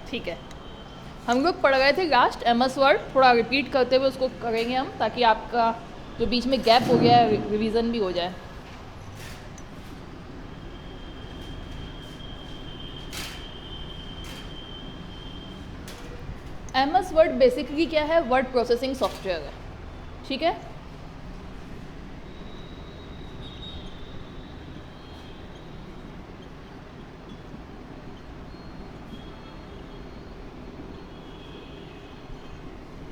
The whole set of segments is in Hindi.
ठीक है, हम लोग पढ़ रहे थे लास्ट MS वर्ड, थोड़ा रिपीट करते हुए उसको करेंगे हम, ताकि आपका जो बीच में गैप हो गया है रिवीजन भी हो जाए। MS वर्ड बेसिकली क्या है? वर्ड प्रोसेसिंग सॉफ्टवेयर है, ठीक है।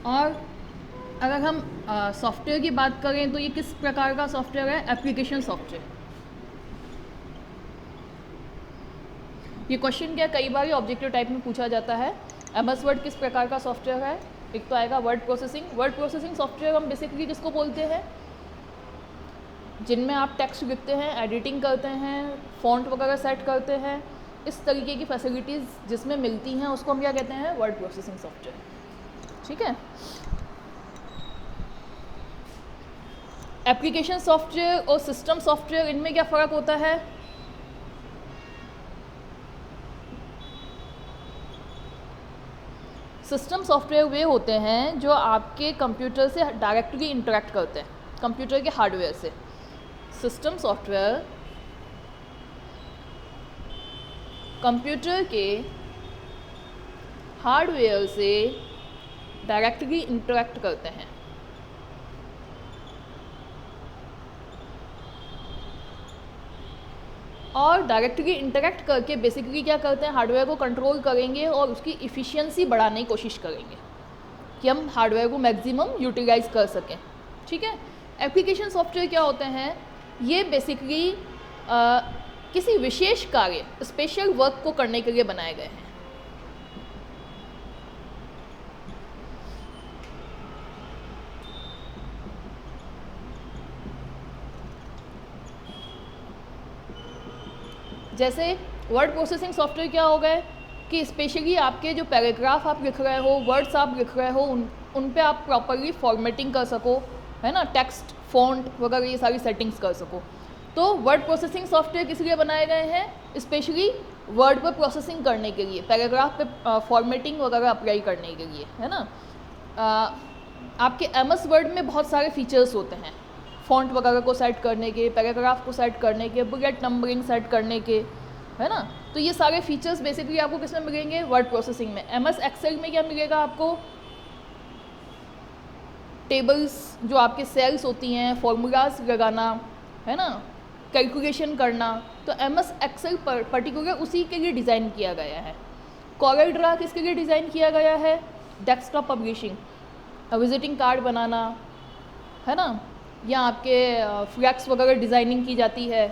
और अगर हम सॉफ्टवेयर की बात करें तो ये किस प्रकार का सॉफ्टवेयर है? Application software. ये क्वेश्चन क्या कई बार ऑब्जेक्टिव टाइप में पूछा जाता है। MS वर्ड किस प्रकार का सॉफ्टवेयर है? एक तो आएगा word processing. Word processing software हम बेसिकली किसको बोलते हैं? जिनमें आप टेक्स्ट लिखते हैं, एडिटिंग करते हैं, फॉन्ट वगैरह सेट करते हैं, इस तरीके की फैसिलिटीज़ जिसमें मिलती हैं उसको हम क्या कहते हैं? वर्ड प्रोसेसिंग सॉफ्टवेयर, ठीक है। एप्लीकेशन सॉफ्टवेयर और सिस्टम सॉफ्टवेयर, इनमें क्या फ़र्क होता है? सिस्टम सॉफ्टवेयर वे होते हैं जो आपके कंप्यूटर से डायरेक्टली इंटरेक्ट करते हैं, कंप्यूटर के हार्डवेयर से। सिस्टम सॉफ्टवेयर कंप्यूटर के हार्डवेयर से डायरेक्टली इंटरेक्ट करते हैं। और डायरेक्टली इंटरेक्ट करके बेसिकली क्या करते हैं? हार्डवेयर को कंट्रोल करेंगे और उसकी इफ़िशियंसी बढ़ाने की कोशिश करेंगे कि हम हार्डवेयर को मैक्सिमम यूटिलाइज कर सकें, ठीक है। एप्लीकेशन सॉफ्टवेयर क्या होते हैं? ये बेसिकली किसी विशेष कार्य, स्पेशल वर्क को करने के लिए बनाए गए हैं। जैसे वर्ड प्रोसेसिंग सॉफ्टवेयर क्या हो गए कि स्पेशली आपके जो पैराग्राफ आप लिख रहे हो, वर्ड्स आप लिख रहे हो, उन पे आप प्रॉपरली फॉर्मेटिंग कर सको, है ना, टेक्स्ट, फॉन्ट वगैरह ये सारी सेटिंग्स कर सको। तो वर्ड प्रोसेसिंग सॉफ्टवेयर किस लिए बनाए गए हैं? स्पेशली वर्ड पर प्रोसेसिंग करने के लिए, पैराग्राफ पे फॉर्मेटिंग वगैरह अप्लाई करने के लिए, है ना। आपके MS वर्ड में बहुत सारे फीचर्स होते हैं, फॉन्ट वगैरह को सेट करने के, पैराग्राफ को सेट करने के, बुलेट नंबरिंग सेट करने के, है ना। तो ये सारे फीचर्स बेसिकली आपको किस में मिलेंगे? वर्ड प्रोसेसिंग में। MS एक्सेल में क्या मिलेगा आपको? टेबल्स, जो आपके सेल्स होती हैं, फॉर्मूलाज लगाना, है ना, कैलकुलेशन करना, तो MS एक्सेल पर्टिकुलर उसी के लिए डिज़ाइन किया गया है। कॉरल ड्रा किसके लिए डिज़ाइन किया गया है? डेस्कटॉप पब्लिशिंग, विजिटिंग कार्ड बनाना, है ना, या आपके फ्लैक्स वगैरह डिज़ाइनिंग की जाती है,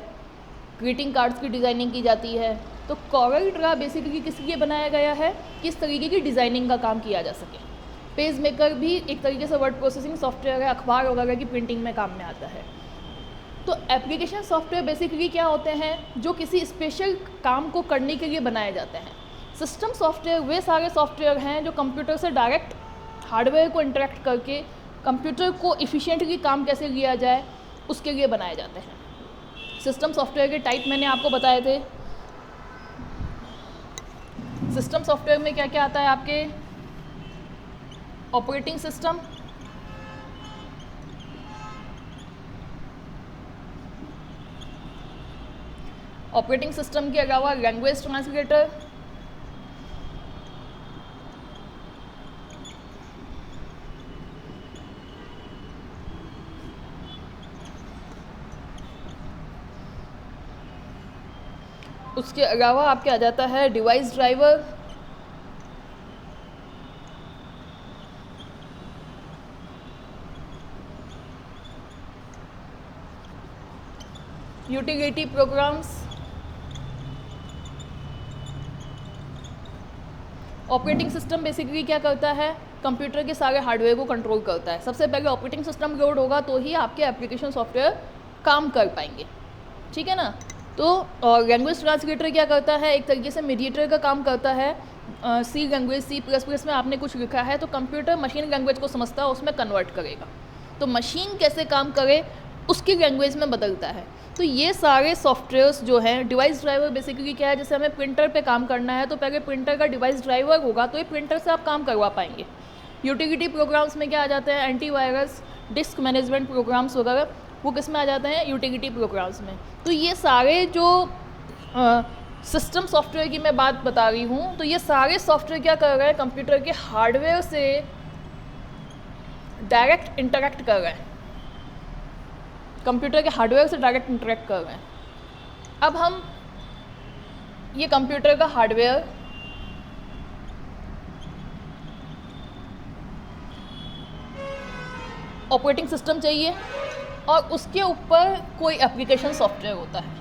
ग्रीटिंग कार्ड्स की डिज़ाइनिंग की जाती है। तो कॉरल ड्रा बेसिकली किस लिए बनाया गया है? किस तरीके की डिज़ाइनिंग का काम किया जा सके। पेज मेकर भी एक तरीके से वर्ड प्रोसेसिंग सॉफ्टवेयर है, अखबार वगैरह की प्रिंटिंग में काम में आता है। तो एप्लीकेशन सॉफ्टवेयर बेसिकली क्या होते हैं? जो किसी स्पेशल काम को करने के लिए बनाए जाते हैं। सिस्टम सॉफ्टवेयर वे सारे सॉफ्टवेयर हैं जो कंप्यूटर से डायरेक्ट हार्डवेयर को इंटरेक्ट करके कंप्यूटर को इफ़िशिएंटली काम कैसे लिया जाए उसके लिए बनाए जाते हैं। सिस्टम सॉफ्टवेयर के टाइप मैंने आपको बताए थे। सिस्टम सॉफ्टवेयर में क्या क्या आता है आपके? ऑपरेटिंग सिस्टम, ऑपरेटिंग सिस्टम के अलावा लैंग्वेज ट्रांसलेटर, उसके अलावा आपके आ जाता है device driver, utility programmes. Operating system basically क्या करता है? कंप्यूटर के सारे हार्डवेयर को कंट्रोल करता है। सबसे पहले ऑपरेटिंग सिस्टम लोड होगा तो ही आपके एप्लीकेशन सॉफ्टवेयर काम कर पाएंगे, ठीक है ना। तो लैंग्वेज ट्रांसलेटर क्या करता है? एक तरीके से मीडिएटर का काम करता है। सी लैंग्वेज, C++ में आपने कुछ लिखा है तो कंप्यूटर मशीन लैंग्वेज को समझता है, उसमें कन्वर्ट करेगा। तो मशीन कैसे काम करे उसकी लैंग्वेज में बदलता है। तो ये सारे सॉफ्टवेयर्स जो हैं, डिवाइस ड्राइवर बेसिकली क्या है, जैसे हमें प्रिंटर पे काम करना है तो पहले प्रिंटर का डिवाइस ड्राइवर होगा, तो ये प्रिंटर से आप काम करवा पाएंगे। यूटिलिटी प्रोग्राम्स में क्या आ जाते हैं, एंटीवायरस, डिस्क मैनेजमेंट प्रोग्राम्स वगैरह, वो किस में आ जाते हैं, यूटिलिटी प्रोग्राम्स में। तो ये सारे जो सिस्टम सॉफ्टवेयर की मैं बात बता रही हूँ, तो ये सारे सॉफ्टवेयर क्या कर रहे हैं, कंप्यूटर के हार्डवेयर से डायरेक्ट इंटरेक्ट कर रहे हैं, कंप्यूटर के हार्डवेयर से डायरेक्ट इंटरेक्ट कर रहे हैं। अब हम ये कंप्यूटर का हार्डवेयर ऑपरेटिंग सिस्टम चाहिए और उसके ऊपर कोई एप्लीकेशन सॉफ्टवेयर होता है।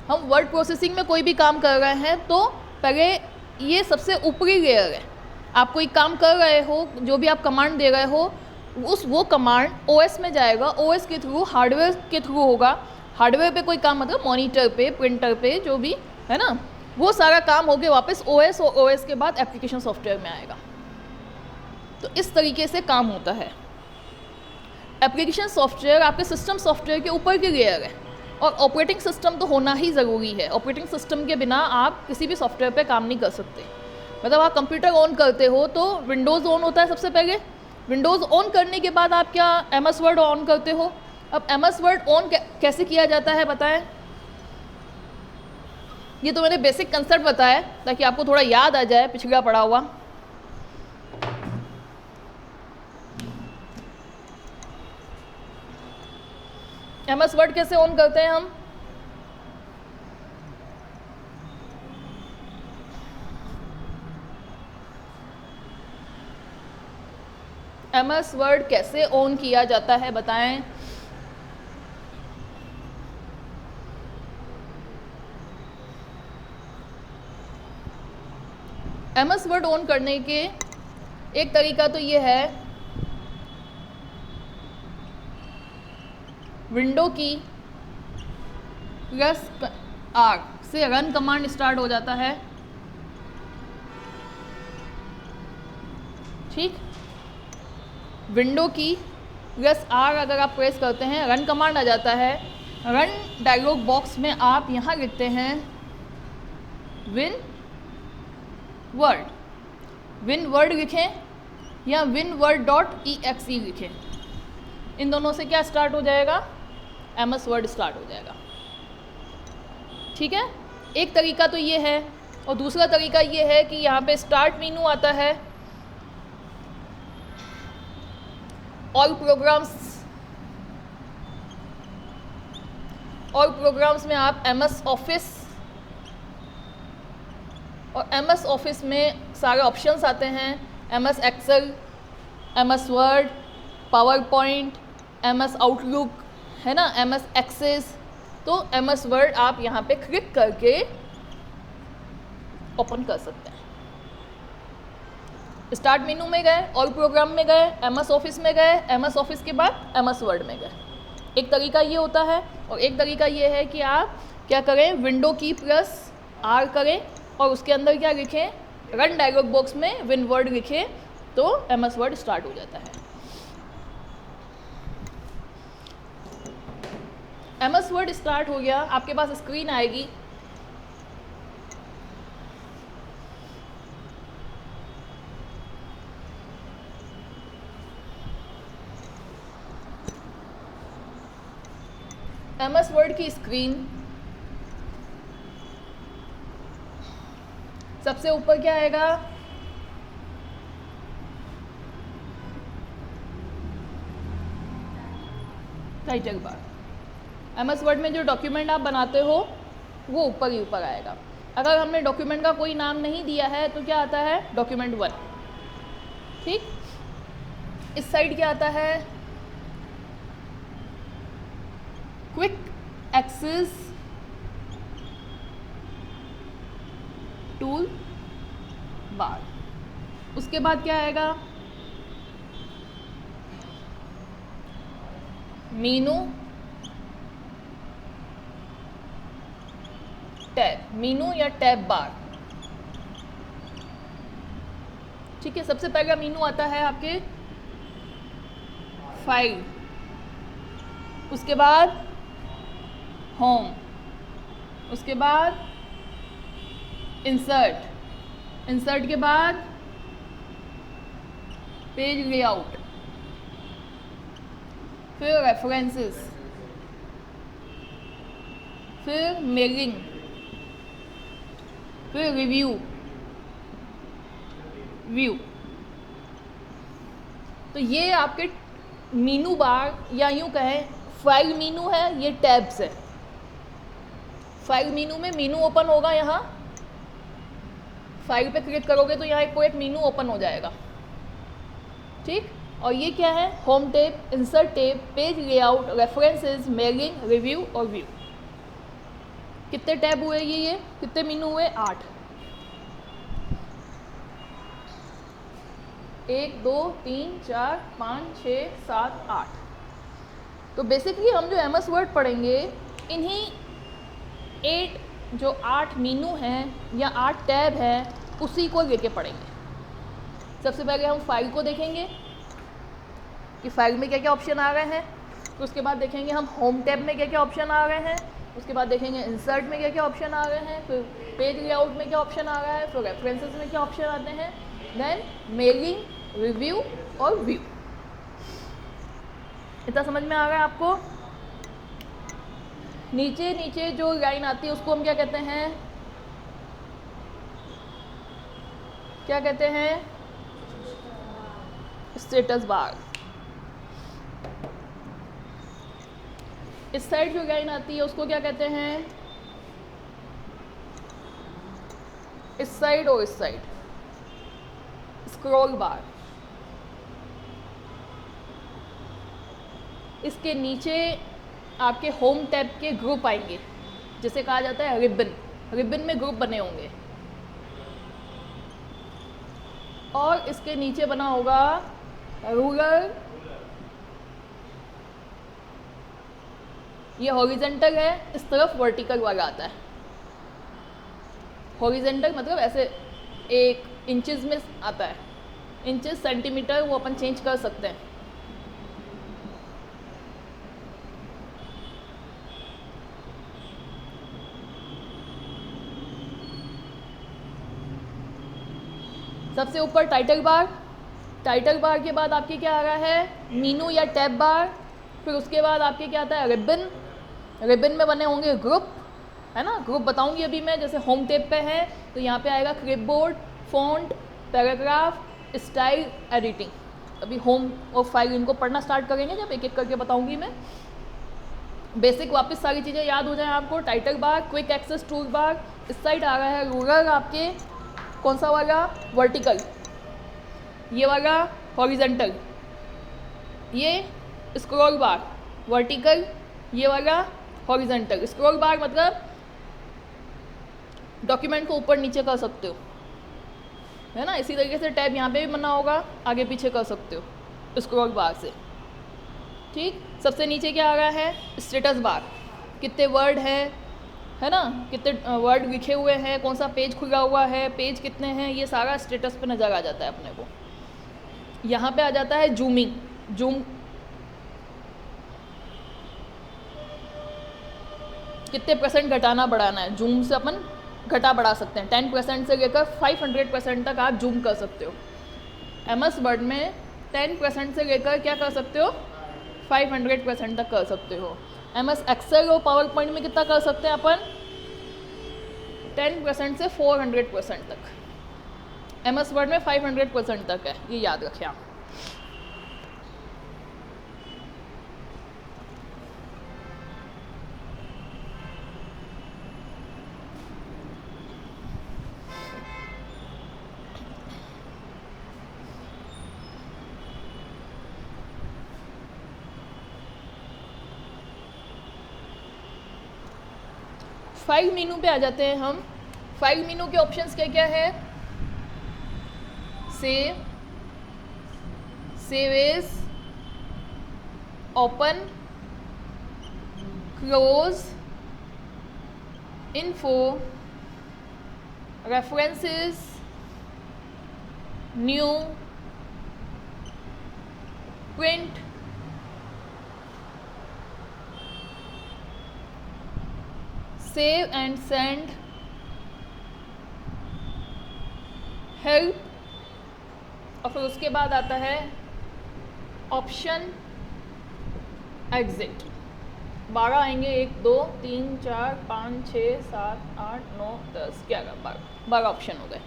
हम वर्ड प्रोसेसिंग में कोई भी काम कर रहे हैं तो पहले ये सबसे ऊपरी लेयर है। आप कोई काम कर रहे हो, जो भी आप कमांड दे रहे हो, वो कमांड ओएस में जाएगा, ओएस के थ्रू, हार्डवेयर के थ्रू होगा। हार्डवेयर पे कोई काम मतलब मॉनिटर पे, प्रिंटर पे, जो भी है ना, वो सारा काम होके वापस ओएस और ओएस के बाद एप्लीकेशन सॉफ्टवेयर में आएगा। तो इस तरीके से काम होता है। एप्लीकेशन सॉफ्टवेयर आपके सिस्टम सॉफ्टवेयर के ऊपर की लेयर है और ऑपरेटिंग सिस्टम तो होना ही ज़रूरी है। ऑपरेटिंग सिस्टम के बिना आप किसी भी सॉफ्टवेयर पे काम नहीं कर सकते। मतलब आप कंप्यूटर ऑन करते हो तो विंडोज़ ऑन होता है सबसे पहले। विंडोज़ ऑन करने के बाद आप क्या MS वर्ड ऑन करते हो। अब MS वर्ड ऑन कैसे किया जाता है बताएं। ये तो मैंने बेसिक कंसेप्ट बताया ताकि आपको थोड़ा याद आ जाए पिछला पढ़ा हुआ। MS वर्ड कैसे ऑन करते हैं हम, MS वर्ड कैसे ऑन किया जाता है बताएं। MS वर्ड ऑन करने के एक तरीका तो ये है, विंडो की प्लस R से रन कमांड स्टार्ट हो जाता है। ठीक, विंडो की प्लस R अगर आप प्रेस करते हैं, रन कमांड आ जाता है। रन डायलॉग बॉक्स में आप यहाँ लिखते हैं विन वर्ड लिखें या winword.exe लिखें। इन दोनों से क्या स्टार्ट हो जाएगा, MS वर्ड स्टार्ट हो जाएगा। ठीक है, एक तरीका तो ये है। और दूसरा तरीका ये है कि यहाँ पे स्टार्ट मेनू आता है, ऑल प्रोग्राम्स में आप MS ऑफिस, और MS ऑफिस में सारे ऑप्शंस आते हैं, MS Excel, MS Word, PowerPoint, MS Outlook, है ना, MS एक्सेस। तो MS वर्ड आप यहाँ पे क्लिक करके ओपन कर सकते हैं। स्टार्ट मेनू में गए, ऑल प्रोग्राम में गए, MS ऑफिस में गए, MS ऑफिस के बाद MS वर्ड में गए। एक तरीका ये होता है। और एक तरीका ये है कि आप क्या करें, विंडो की प्लस R करें और उसके अंदर क्या लिखें, रन डायलॉग बॉक्स में विन वर्ड लिखें, तो MS वर्ड स्टार्ट हो जाता है। MS वर्ड स्टार्ट हो गया, आपके पास स्क्रीन आएगी। MS वर्ड की स्क्रीन सबसे ऊपर क्या आएगा, टाइटल बार। MS वर्ड में जो डॉक्यूमेंट आप बनाते हो वो ऊपर ही ऊपर आएगा। अगर हमने डॉक्यूमेंट का कोई नाम नहीं दिया है तो क्या आता है, डॉक्यूमेंट 1। ठीक, इस साइड क्या आता है, क्विक एक्सेस टूल बार। उसके बाद क्या आएगा, मीनू टैब, मीनू या टैब बार। ठीक है, सबसे पहला मीनू आता है आपके फाइल, उसके बाद होम, उसके बाद इंसर्ट, इंसर्ट के बाद पेज लेआउट, फिर रेफरेंसेस, फिर मेलिंग, फिर रिव्यू, व्यू। तो ये आपके मीनू बार या यूँ कहें फाइल मीनू है, ये टैब्स है। फाइल मीनू में मीनू ओपन होगा, यहाँ फाइल पे क्लिक करोगे तो यहाँ कोई एक मीनू ओपन हो जाएगा, ठीक। और ये क्या है, home tab, insert tab, page layout, references, mailing, review और व्यू। कितने टैब हुए ये कितने मीनू हुए, 8। 1 2 3 4 5 6 7 8। तो बेसिकली हम जो MS वर्ड पढ़ेंगे, इन्हीं 8 जो 8 मीनू हैं या 8 टैब हैं, उसी को लेके पढ़ेंगे। सबसे पहले हम फाइल को देखेंगे कि फाइल में क्या क्या ऑप्शन आ रहे हैं, तो उसके बाद देखेंगे हम होम टैब में क्या क्या ऑप्शन आ रहे हैं, उसके बाद देखेंगे इंसर्ट में क्या क्या ऑप्शन आ रहे हैं, फिर पेज लेआउट में क्या ऑप्शन आ रहा है, फिर रेफरेंसेस में क्या ऑप्शन आते हैं, देन मेलिंग, रिव्यू और व्यू। इतना समझ में आ रहा है आपको। नीचे नीचे जो लाइन आती है उसको हम क्या कहते हैं, क्या कहते हैं, स्टेटस बार। इस साइड जो लाइन आती है उसको क्या कहते हैं, इस साइड और इस साइड स्क्रॉल बार। इसके नीचे आपके होम टैब के ग्रुप आएंगे, जिसे कहा जाता है रिबन। रिबन में ग्रुप बने होंगे, और इसके नीचे बना होगा रूलर। ये हॉरिजेंटल है, इस तरफ वर्टिकल वाला आता है। हॉरिजेंटल मतलब ऐसे 1 इंचेस में आता है, इंचेस सेंटीमीटर वो अपन चेंज कर सकते हैं। सबसे ऊपर टाइटल बार, टाइटल बार के बाद आपके क्या आ रहा है, मीनू या टैब बार। फिर उसके बाद आपके क्या आता है, रिबन। रिबन में बने होंगे ग्रुप, है ना, ग्रुप बताऊंगी अभी मैं। जैसे होम टैब पे है तो यहाँ पे आएगा clipboard, font, paragraph, style, editing. अभी होम और फाइल इनको पढ़ना स्टार्ट करेंगे जब एक एक करके बताऊंगी मैं। बेसिक वापस सारी चीज़ें याद हो जाए आपको। Title bar, quick access tool bar. इस साइड आ रहा है रूलर आपके, कौन सा वाला, वर्टिकल, ये वाला हॉरिजेंटल। ये स्क्रॉल बार वर्टिकल, ये वाला हॉरिजेंटल। स्क्रॉल बार मतलब डॉक्यूमेंट को ऊपर नीचे कर सकते हो, है ना। इसी तरीके से टैब यहाँ पे भी बना होगा, आगे पीछे कर सकते हो स्क्रॉल बार से, ठीक। सबसे नीचे क्या आ रहा है, स्टेटस बार। कितने वर्ड है ना, कितने वर्ड लिखे हुए हैं, कौन सा पेज खुला हुआ है, पेज कितने हैं, ये सारा स्टेटस पे नज़र आ जाता है अपने को। यहाँ पे आ जाता है जूमिंग, जूम कितने % घटाना बढ़ाना है, जूम से अपन घटा बढ़ा सकते हैं। 10% से लेकर 500% तक आप जूम कर सकते हो। MS वर्ड में 10% से लेकर क्या कर सकते हो, 500% तक कर सकते हो। MS एक्सेल और पावर पॉइंट में कितना कर सकते हैं अपन, 10% से 400% तक। MS वर्ड में 500% तक है, ये याद रखें आप। फाइल मीनू पे आ जाते हैं हम। फाइल मीनू के ऑप्शंस क्या क्या है, save, save as, open, close, info, references, new, print, save and send, help, और फिर उसके बाद आता है ऑप्शन एग्जिट। 12 आएंगे, 1 2 3 4 5 6 7 8 9 10 11 12 ऑप्शन हो गए।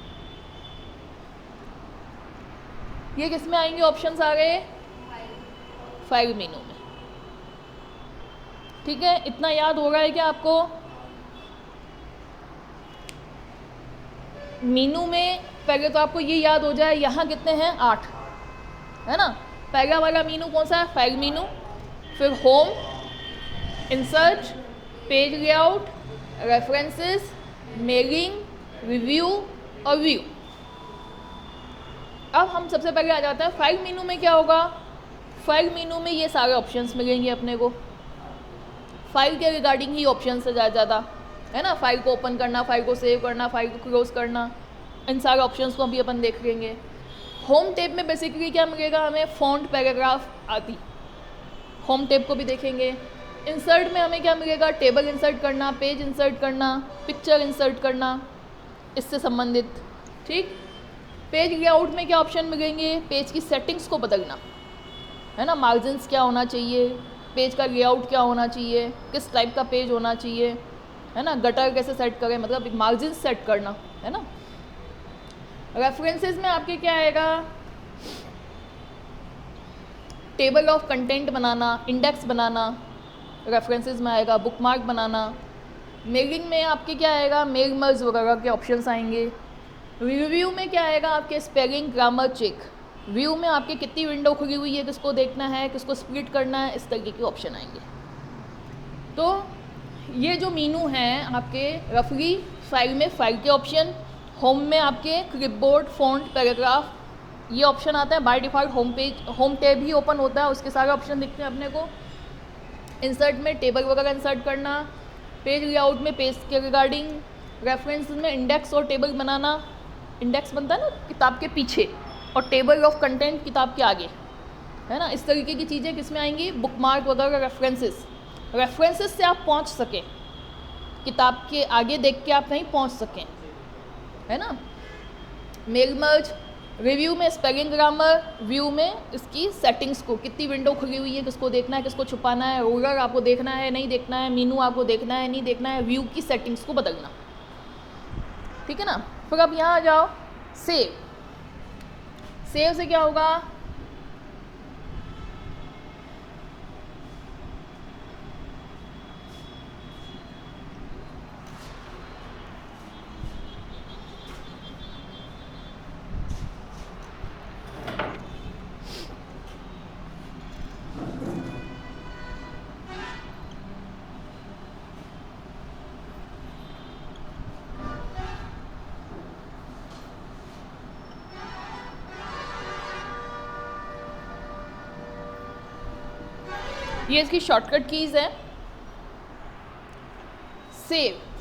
ये किस में आएंगे ऑप्शंस आ गए? फाइल मेनू में। ठीक है, इतना याद हो रहा है क्या आपको? मेनू में पहले तो आपको ये याद हो जाए, यहाँ कितने हैं? 8 है ना। पहला वाला मेनू कौन सा है? File menu. फिर home, insert, page layout, references, mailing, review और व्यू। अब हम सबसे पहले आ जाते हैं फाइल मेनू में। क्या होगा? फाइल मेनू में ये सारे ऑप्शंस मिलेंगे अपने को। फाइल के रिगार्डिंग ही ऑप्शन से ज़्यादा है ना। फाइल को ओपन करना, फाइल को सेव करना, फाइल को क्लोज करना, इन सारे ऑप्शंस को अभी अपन देख लेंगे। होम टैब में बेसिकली क्या मिलेगा हमें? फ़ॉन्ट, पैराग्राफ आदि। होम टैब को भी देखेंगे। इंसर्ट में हमें क्या मिलेगा? टेबल इंसर्ट करना, पेज इंसर्ट करना, पिक्चर इंसर्ट करना, इससे संबंधित। ठीक। पेज लेआउट में क्या ऑप्शन मिलेंगे? पेज की सेटिंग्स को बदलना है ना। मार्जिन्स क्या होना चाहिए, पेज का लेआउट क्या होना चाहिए, किस टाइप का पेज होना चाहिए, है ना। गटर कैसे सेट करें, मतलब मार्जिन सेट करना, है ना। रेफरेंसेस में आपके क्या आएगा? Table of content banana, index banana references में आएगा। बुकमार्क बनाना। मेलिंग में आपके क्या आएगा? मेल मर्ज वगैरह के ऑप्शंस आएंगे। रिव्यू में क्या आएगा? आपके स्पेलिंग, ग्रामर चेक। व्यू में आपके कितनी विंडो खुली हुई है, किसको देखना है, किसको स्प्लिट करना है, इस तरीके के ऑप्शन आएंगे। तो ये जो मेनू हैं आपके रफली फाइल में फाइल के ऑप्शन, होम में आपके क्लिपबोर्ड, फ़ॉन्ट, पैराग्राफ, ये ऑप्शन आता है। By default home tab he open होता है, उसके सारे ऑप्शन दिखते हैं अपने को। इंसर्ट में टेबल वगैरह इंसर्ट करना, पेज लेआउट में पेज के रिगार्डिंग, रेफरेंस में इंडेक्स और टेबल बनाना। इंडेक्स बनता है ना किताब के पीछे, और टेबल ऑफ कंटेंट किताब के आगे, है ना। इस तरीके की चीज़ें किस में आएंगी? बुकमार्क वगैरह, रेफरेंसेस से आप पहुंच सकें, किताब के आगे देख के आप कहीं पहुंच सकें, है ना। मेल मर्ज, रिव्यू में स्पेलिंग, ग्रामर, व्यू में इसकी सेटिंग्स को, कितनी विंडो खुली हुई है, किसको देखना है, किसको छुपाना है, रूलर आपको देखना है नहीं देखना है, मीनू आपको देखना है नहीं देखना है, व्यू की सेटिंग्स को बदलना। ठीक है ना। फिर अब यहाँ आ जाओ सेव। सेव से क्या होगा? ये इसकी शॉर्टकट कीज़ है।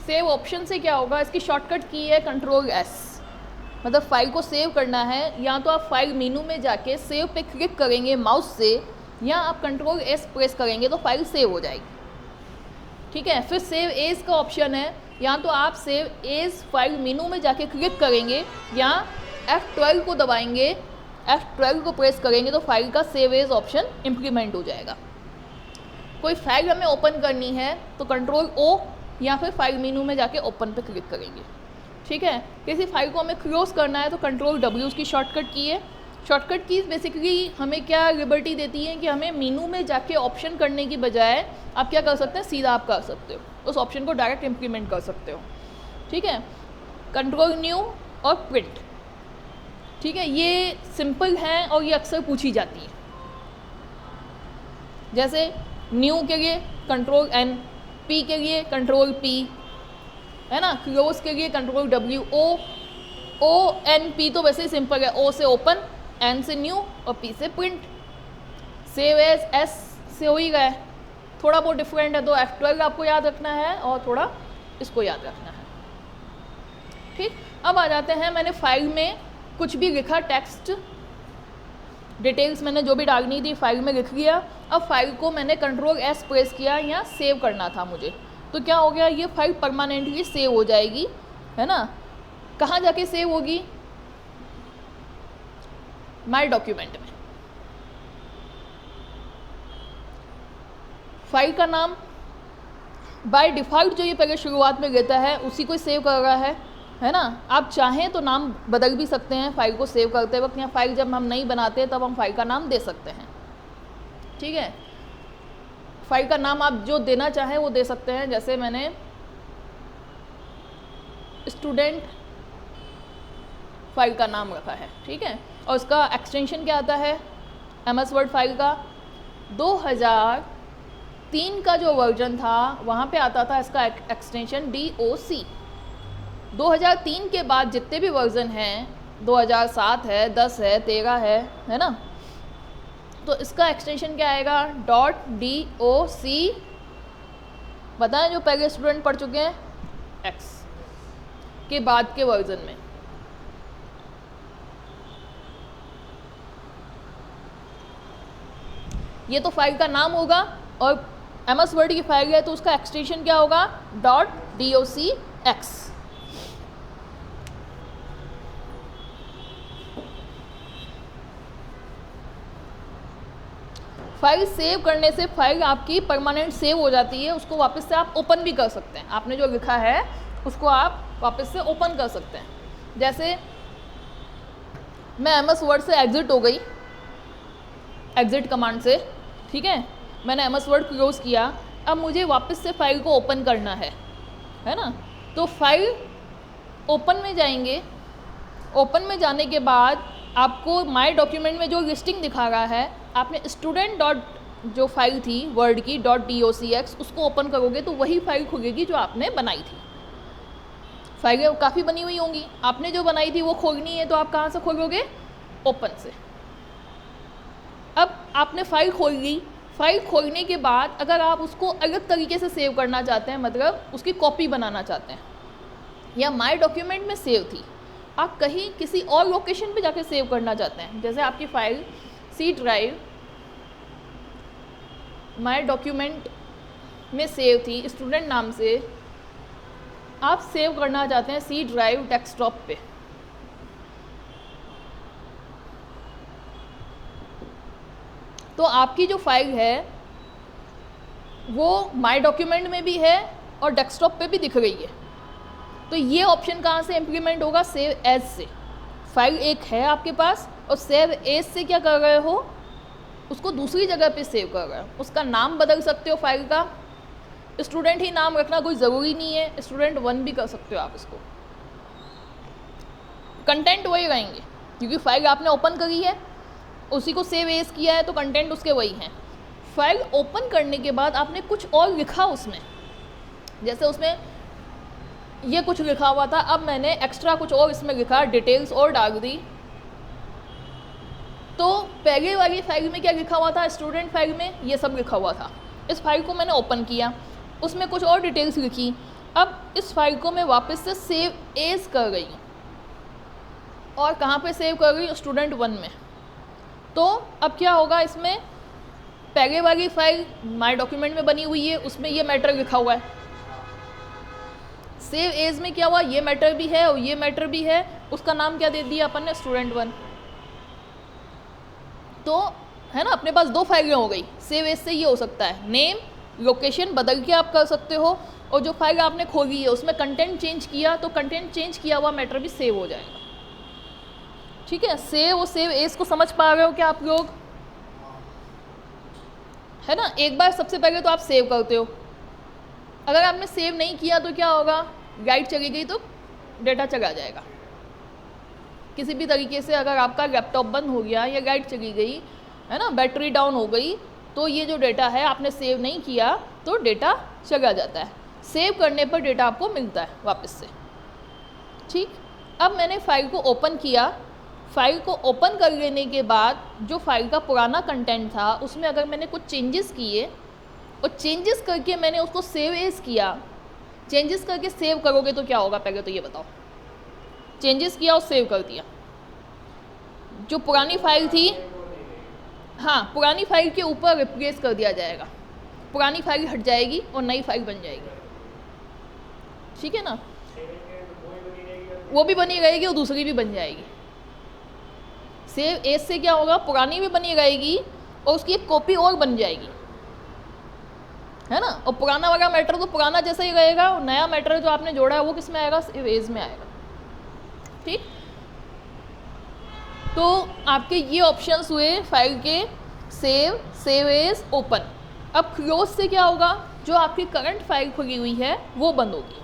सेव ऑप्शन से क्या होगा? इसकी शॉर्टकट की है Ctrl+S। मतलब फाइल को सेव करना है, या तो आप फाइल मेनू में जाके सेव पे क्लिक करेंगे माउस से, या आप Ctrl+S प्रेस करेंगे तो फाइल सेव हो जाएगी। ठीक है। फिर सेव एज का ऑप्शन है, या तो आप सेव एज फाइल मेनू में जाके क्लिक करेंगे, या F12 को दबाएंगे, F12 को प्रेस करेंगे तो फाइल का सेव एज ऑप्शन इम्प्लीमेंट हो जाएगा। कोई फाइल हमें ओपन करनी है तो Ctrl+O या फिर फाइल मेनू में जाके ओपन पे क्लिक करेंगे। ठीक है। किसी फाइल को हमें क्लोज करना है तो Ctrl+W उसकी शॉर्टकट की है। शॉर्टकट कीज बेसिकली हमें क्या लिबर्टी देती है कि हमें मेनू में जाके ऑप्शन करने की बजाय आप क्या कर सकते हैं, सीधा आप कर सकते हो, उस ऑप्शन को डायरेक्ट इम्प्लीमेंट कर सकते हो। ठीक है। Ctrl+New और प्रिंट। ठीक है। ये सिंपल है और ये अक्सर पूछी जाती है। जैसे न्यू के लिए Ctrl+N, पी के लिए Ctrl+P, है ना। क्लोज के लिए Ctrl+W, O N P तो वैसे ही सिंपल है। O से ओपन, N से न्यू और P से प्रिंट। सेव एज S से हो ही गए, थोड़ा बहुत डिफरेंट है तो F12 आपको याद रखना है और थोड़ा इसको याद रखना है। ठीक। अब आ जाते हैं, मैंने फाइल में कुछ भी लिखा, टेक्स्ट डिटेल्स मैंने जो भी डालनी थी फाइल में लिख लिया। अब फाइल को मैंने Ctrl+S प्रेस किया, या सेव करना था मुझे, तो क्या हो गया, ये फाइल परमानेंटली सेव हो जाएगी, है ना। कहाँ जाके सेव होगी, माय डॉक्यूमेंट में। फाइल का नाम बाय डिफ़ॉल्ट जो ये पहले शुरुआत में लेता है उसी को सेव कर रहा है ना। आप चाहें तो नाम बदल भी सकते हैं फाइल को सेव करते वक्त, या फाइल जब हम नहीं बनाते तब हम फाइल का नाम दे सकते हैं, ठीक है। फाइल का नाम आप जो देना चाहें वो दे सकते हैं, जैसे मैंने स्टूडेंट फाइल का नाम रखा है, ठीक है। और उसका एक्सटेंशन क्या आता है, MS वर्ड फाइल का 2003 का जो वर्जन था वहाँ पे आता था इसका एक्सटेंशन DOC। 2003 के बाद जितने भी वर्जन हैं, 2007 है, 10 है, 13 है ना, तो इसका एक्सटेंशन क्या आएगा, .DOC। बताएं जो पहले स्टूडेंट पढ़ चुके हैं, X के बाद के वर्जन में। ये तो फाइल का नाम होगा, और MS वर्ड की फाइल है तो उसका एक्सटेंशन क्या होगा, .docx। फाइल सेव करने से फाइल आपकी परमानेंट सेव हो जाती है, उसको वापस से आप ओपन भी कर सकते हैं। आपने जो लिखा है उसको आप वापस से ओपन कर सकते हैं। जैसे मैं MS वर्ड से एग्जिट हो गई, एग्जिट कमांड से, ठीक है, मैंने MS वर्ड क्लोज किया, अब मुझे वापस से फाइल को ओपन करना है ना। तो फाइल ओपन में जाएंगे, ओपन में जाने के बाद आपको माय डॉक्यूमेंट में जो लिस्टिंग दिखा रहा है, आपने स्टूडेंट डॉट जो फाइल थी वर्ड की .docx उसको ओपन करोगे तो वही फाइल खुलेगी जो आपने बनाई थी। फाइलें काफ़ी बनी हुई होंगी, आपने जो बनाई थी वो खोलनी है, तो आप कहाँ से खोलोगे, ओपन से। अब आपने फाइल खोल ली, फाइल खोलने के बाद अगर आप उसको अलग तरीके से सेव करना चाहते हैं, मतलब उसकी कॉपी बनाना चाहते हैं, या माय डॉक्यूमेंट में सेव थी, आप कहीं किसी और लोकेशन पे जाके सेव करना चाहते हैं, जैसे आपकी file C drive my document में सेव थी स्टूडेंट नाम से, आप सेव करना चाहते हैं C ड्राइव डेस्कटॉप पे, तो आपकी जो फाइल है वो माय डॉक्यूमेंट में भी है और डेस्कटॉप पे भी दिख रही है। तो ये ऑप्शन कहाँ से इम्प्लीमेंट होगा, सेव एज से। फाइल एक है आपके पास और सेव एज से क्या कर रहे हो, उसको दूसरी जगह पे सेव कर रहे हो। उसका नाम बदल सकते हो फाइल का, स्टूडेंट ही नाम रखना कोई ज़रूरी नहीं है, स्टूडेंट 1 भी कर सकते हो आप इसको। कंटेंट वही रहेंगे क्योंकि फाइल आपने ओपन करी है, उसी को सेव एज किया है, तो कंटेंट उसके वही हैं। फाइल ओपन करने के बाद आपने कुछ और लिखा उसमें, जैसे उसमें ये कुछ लिखा हुआ था, अब मैंने एक्स्ट्रा कुछ और इसमें लिखा, डिटेल्स और डाल दी। तो पहले वाली फाइल में क्या लिखा हुआ था, स्टूडेंट फाइल में ये सब लिखा हुआ था। इस फाइल को मैंने ओपन किया, उसमें कुछ और डिटेल्स लिखी, अब इस फाइल को मैं वापस से सेव एज कर गई और कहाँ पे सेव कर गई, स्टूडेंट 1 में। तो अब क्या होगा, इसमें पहले वाली फाइल माय डॉक्यूमेंट में बनी हुई है, उसमें ये मैटर लिखा हुआ है। सेव एज में क्या हुआ, ये मैटर भी है और ये मैटर भी है, उसका नाम क्या दे दिया अपन ने, स्टूडेंट 1। तो है ना, अपने पास 2 फाइलें हो गई। सेव एज से ये हो सकता है, नेम लोकेशन बदल के आप कर सकते हो, और जो फाइल आपने खोली है उसमें कंटेंट चेंज किया तो कंटेंट चेंज किया हुआ मैटर भी सेव हो जाएगा। ठीक है, सेव और सेव एज को समझ पा रहे हो क्या आप लोग, है ना। एक बार सबसे पहले तो आप सेव करते हो, अगर आपने सेव नहीं किया तो क्या होगा, लाइट चली गई तो डेटा चला जाएगा। किसी भी तरीके से अगर आपका लैपटॉप बंद हो गया या लाइट चली गई, है ना, बैटरी डाउन हो गई, तो ये जो डेटा है आपने सेव नहीं किया तो डेटा चला जाता है। सेव करने पर डेटा आपको मिलता है वापस से। ठीक, अब मैंने फाइल को ओपन किया, फाइल को ओपन कर लेने के बाद जो फाइल का पुराना कंटेंट था उसमें अगर मैंने कुछ चेंजेस किए और चेंजेस करके मैंने उसको सेव एज किया, चेंजेस करके सेव करोगे तो क्या होगा, पहले तो ये बताओ। चेंजेस किया और सेव कर दिया, जो पुरानी फाइल थी, हाँ, पुरानी फाइल के ऊपर रिप्लेस कर दिया जाएगा, पुरानी फाइल हट जाएगी और नई फाइल बन जाएगी। ठीक है ना, वो भी बनी रहेगी और दूसरी भी बन जाएगी। सेव एज से क्या होगा, पुरानी भी बनी रहेगी और उसकी एक कॉपी और बन जाएगी, है ना। और पुराना वाला मैटर तो पुराना जैसा ही रहेगा, और नया मैटर जो आपने जोड़ा है वो किस में आएगा, सेव एज में आएगा। ठीक, तो आपके ये ऑप्शंस हुए फाइल के, सेव, सेव एज, ओपन। अब क्लोज से क्या होगा, जो आपकी करंट फाइल खुली हुई है वो बंद होगी।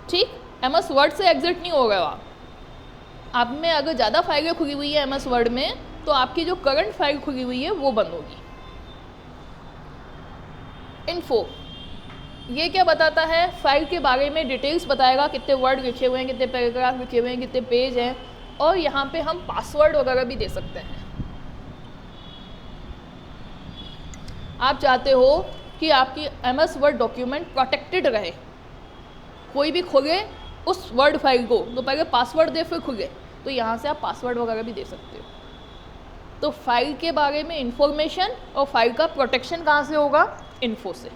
ठीक, MS वर्ड से एग्जिट नहीं हो रहा आप में, अगर ज़्यादा फाइलें खुली हुई है MS वर्ड में तो आपकी जो करंट फाइल खुली हुई है वो बंद होगी। इन्फो, ये क्या बताता है, फाइल के बारे में डिटेल्स बताएगा, कितने वर्ड लिखे हुए हैं, कितने पैराग्राफ लिखे हुए हैं, कितने पेज हैं, और यहाँ पे हम पासवर्ड वगैरह भी दे सकते हैं। आप चाहते हो कि आपकी MS वर्ड डॉक्यूमेंट प्रोटेक्टेड रहे, कोई भी खोले उस वर्ड फाइल को तो पहले पासवर्ड दे फिर खुले, तो यहाँ से आप पासवर्ड वगैरह भी दे सकते हो। तो फाइल के बारे में इंफॉर्मेशन और फाइल का प्रोटेक्शन कहाँ से होगा, इन्फो से।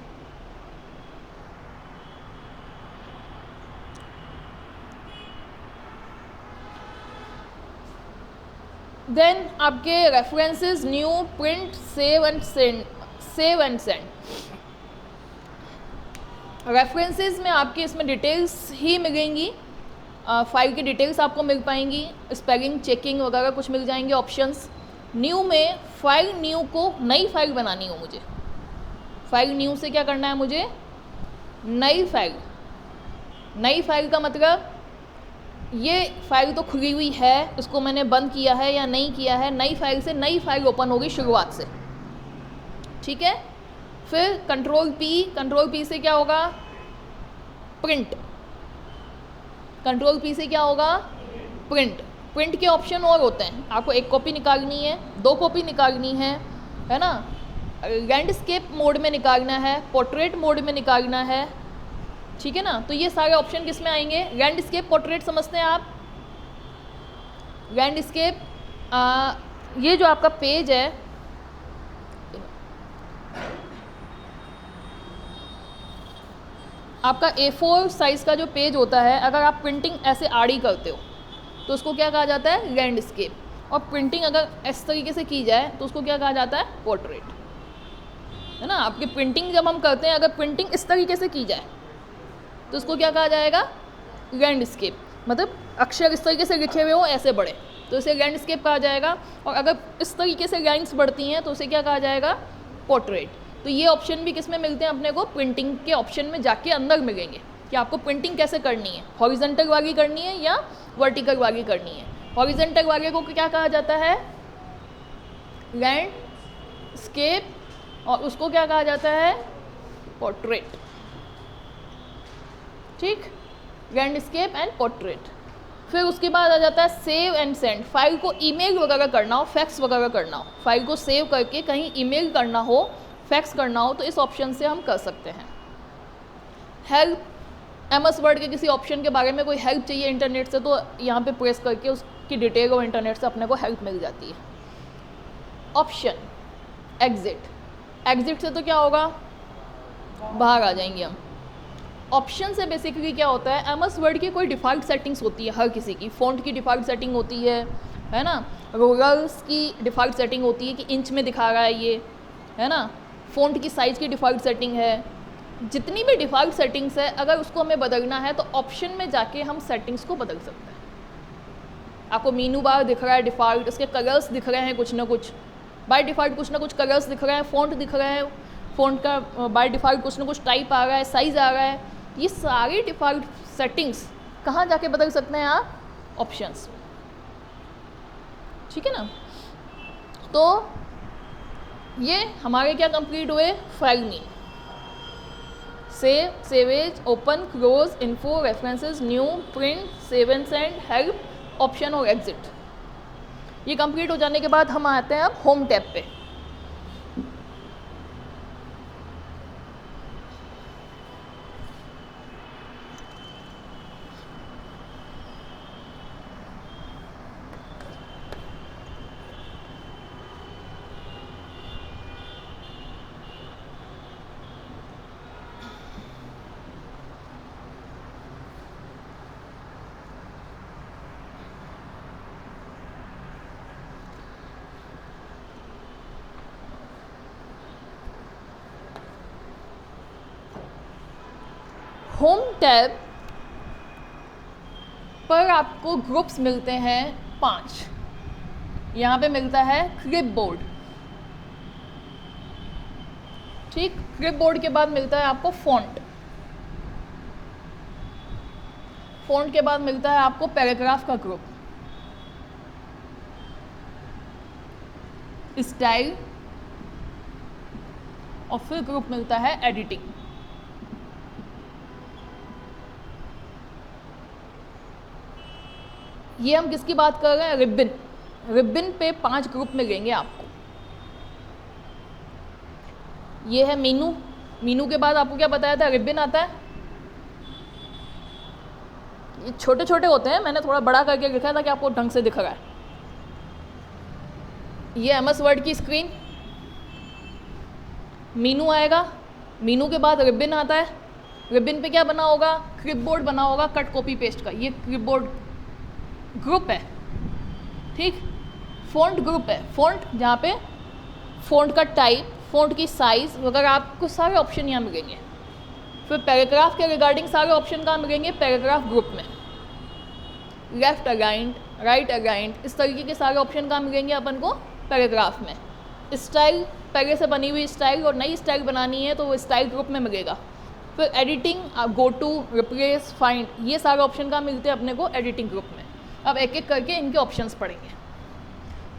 देन आपके references, new, print, save and send. Save and send references में आपके इसमें डिटेल्स ही मिलेंगी, फाइल की डिटेल्स आपको मिल पाएंगी, स्पेलिंग चेकिंग वगैरह कुछ मिल जाएंगे ऑप्शंस। न्यू में फाइल न्यू को नई फाइल बनानी हो मुझे, फाइल न्यू से क्या करना है मुझे, नई फाइल। नई फाइल का मतलब ये फाइल तो खुली हुई है, इसको मैंने बंद किया है या नहीं किया है, नई फाइल से नई फाइल ओपन होगी शुरुआत से। ठीक है, फिर कंट्रोल पी से क्या होगा, प्रिंट। कंट्रोल पी से क्या होगा, प्रिंट। प्रिंट के ऑप्शन और होते हैं, आपको एक कॉपी निकालनी है, 2 कॉपी निकालनी है ना, लैंडस्केप मोड में निकालना है, पोर्ट्रेट मोड में निकालना है। ठीक है ना, तो ये सारे ऑप्शन किस में आएंगे, लैंडस्केप, पोर्ट्रेट समझते हैं आप। लैंडस्केप, ये जो आपका पेज है, आपका A4 साइज़ का जो पेज होता है, अगर आप प्रिंटिंग ऐसे आड़ी करते हो तो उसको क्या कहा जाता है, लैंडस्केप। और प्रिंटिंग अगर इस तरीके से की जाए तो उसको क्या कहा जाता है, पोर्ट्रेट, है ना। आपकी प्रिंटिंग जब हम करते हैं, अगर प्रिंटिंग इस तरीके से की जाए तो उसको क्या कहा जाएगा, लैंडस्केप। मतलब अक्षर इस तरीके से लिखे हुए हो ऐसे बड़े, तो इसे लैंडस्केप कहा जाएगा। और अगर इस तरीके से लाइन्स बढ़ती हैं तो उसे क्या कहा जाएगा, पोर्ट्रेट। तो ये ऑप्शन भी किस में मिलते हैं अपने को, प्रिंटिंग के ऑप्शन में जाके अंदर मिलेंगे कि आपको प्रिंटिंग कैसे करनी है, हॉरिजॉन्टल वाली करनी है या वर्टिकल वाली करनी है। हॉरिजॉन्टल वाले को क्या कहा जाता है, लैंडस्केप, और उसको क्या कहा जाता है, पोर्ट्रेट। ठीक, लैंडस्केप एंड पोर्ट्रेट। फिर उसके बाद आ जाता है सेव एंड सेंड। फाइल को ईमेल वगैरह करना हो, फैक्स वगैरह करना हो, फाइल को सेव करके कहीं ईमेल करना हो, फैक्स करना हो, तो इस ऑप्शन से हम कर सकते हैं। हेल्प, MS वर्ड के किसी ऑप्शन के बारे में कोई हेल्प चाहिए इंटरनेट से, तो यहाँ पे प्रेस करके उसकी डिटेल और इंटरनेट से अपने को हेल्प मिल जाती है। Option, exit. एग्जिट से तो क्या होगा, बाहर आ जाएंगे हम। ऑप्शन से बेसिकली क्या होता है, MS वर्ड की कोई डिफ़ॉल्ट सेटिंग्स होती है हर किसी की। फ़ॉन्ट की डिफ़ॉल्ट सेटिंग होती है ना। रोलर्स की डिफ़ॉल्ट सेटिंग होती है कि इंच में दिखा रहा है ये, है ना। फ़ॉन्ट की साइज़ की डिफ़ॉल्ट सेटिंग है। जितनी भी डिफ़ॉल्ट सेटिंग्स है, अगर उसको हमें बदलना है तो ऑप्शन में जाके हम सेटिंग्स को बदल सकते हैं। आपको मीनू बार दिख रहा है डिफ़ॉल्ट, उसके कलर्स दिख रहे हैं कुछ ना कुछ, बाय डिफ़ॉल्ट कुछ ना कुछ कलर्स दिख रहे हैं, फ़ॉन्ट दिख रहा है, फ़ॉन्ट का बाय डिफ़ॉल्ट कुछ ना कुछ टाइप आ रहा है, साइज़ आ रहा है। ये सारी डिफ़ॉल्ट सेटिंग्स कहाँ जाके बदल सकते हैं आप, ऑप्शंस। ठीक है ना। तो ये हमारे क्या कंप्लीट हुए, file name, save, save as, open, close, info, references, new, print, save and send, help, option और एग्जिट। ये कंप्लीट हो जाने के बाद हम आते हैं अब होम टैब पे। होम टैब पर आपको ग्रुप्स मिलते हैं 5। यहाँ पे मिलता है क्लिपबोर्ड, ठीक। क्लिपबोर्ड के बाद मिलता है आपको फ़ॉन्ट, फ़ॉन्ट के बाद मिलता है आपको पैराग्राफ का ग्रुप, स्टाइल, और फिर ग्रुप मिलता है एडिटिंग। ये हम किसकी बात कर रहे हैं? रिबन। रिबन पे 5 ग्रुप मिलेंगे आपको। ये है मीनू। मीनू के बाद आपको क्या बताया था? रिबन आता है। ये छोटे छोटे होते हैं, मैंने थोड़ा बड़ा करके लिखा था कि आपको ढंग से दिख रहा है। ये MS वर्ड की स्क्रीन, मीनू आएगा। मीनू के बाद रिबन आता है। रिबन पे क्या बना होगा? क्लिपबोर्ड बना होगा कट कॉपी पेस्ट का। ये क्लिपबोर्ड ग्रुप है, ठीक। फ़ॉन्ट ग्रुप है, फ़ॉन्ट जहाँ पे फ़ॉन्ट का टाइप, फ़ॉन्ट की साइज़ वगैरह आपको सारे ऑप्शन यहाँ मिलेंगे। फिर पैराग्राफ के रिगार्डिंग सारे ऑप्शन कहाँ मिलेंगे? पैराग्राफ ग्रुप में। लेफ्ट अलाइंड, राइट अलाइंड, इस तरीके के सारे ऑप्शन कहाँ मिलेंगे अपन को? पैराग्राफ में। स्टाइल, पहले से बनी हुई स्टाइल और नई स्टाइल बनानी है तो वो स्टाइल ग्रुप में मिलेगा। फिर editing, go to, replace, find, ये सारे ऑप्शन कहाँ मिलते हैं अपने को? एडिटिंग ग्रुप में। अब एक एक करके इनके ऑप्शंस पढ़ेंगे।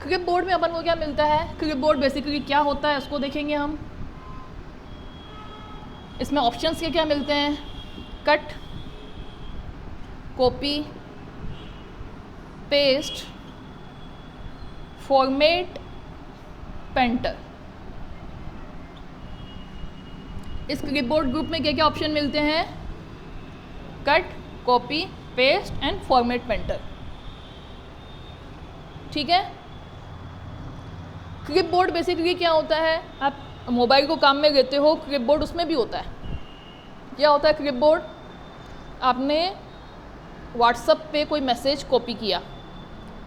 क्लिपबोर्ड में अपन को क्या मिलता है? क्लिपबोर्ड बेसिकली क्या होता है उसको देखेंगे हम। इसमें ऑप्शंस के क्या मिलते हैं? Cut, copy, paste, format, painter. इस क्लिपबोर्ड ग्रुप में क्या क्या ऑप्शन मिलते हैं? Cut, copy, paste and format, painter, ठीक है। क्लिपबोर्ड बेसिकली क्या होता है? आप मोबाइल को काम में लेते हो, क्लिपबोर्ड उसमें भी होता है। क्या होता है क्लिपबोर्ड? आपने व्हाट्सएप पे कोई मैसेज कॉपी किया,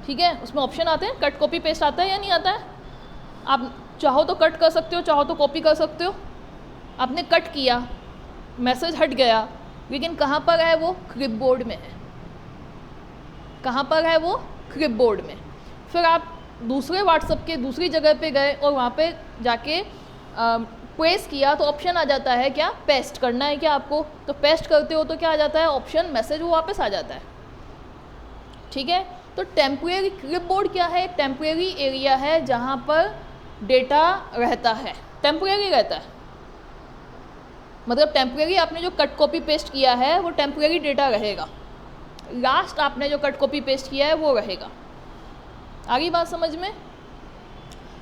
ठीक है, उसमें ऑप्शन आते हैं, कट, कॉपी, पेस्ट आता है या नहीं आता है? आप चाहो तो कट कर सकते हो, चाहो तो कॉपी कर सकते हो। आपने कट किया, मैसेज हट गया, लेकिन कहाँ पर है वो? क्लिपबोर्ड में है। कहाँ पर है वो? क्लिपबोर्ड में। फिर आप दूसरे व्हाट्सएप के दूसरी जगह पे गए और वहाँ पे जाके प्रेस किया तो ऑप्शन आ जाता है क्या? पेस्ट करना है क्या आपको? तो पेस्ट करते हो तो क्या आ जाता है? ऑप्शन, मैसेज वो वापस आ जाता है, ठीक है। तो टेम्परेरी क्लिपबोर्ड क्या है? टेम्परेरी एरिया है जहाँ पर डेटा रहता है, टेम्परेरी रहता है। मतलब टेम्परेरी आपने जो कट, कॉपी, पेस्ट किया है वो टेम्परेरी डेटा रहेगा। लास्ट आपने जो कट, कॉपी, पेस्ट किया है वो रहेगा। आगे बात समझ में?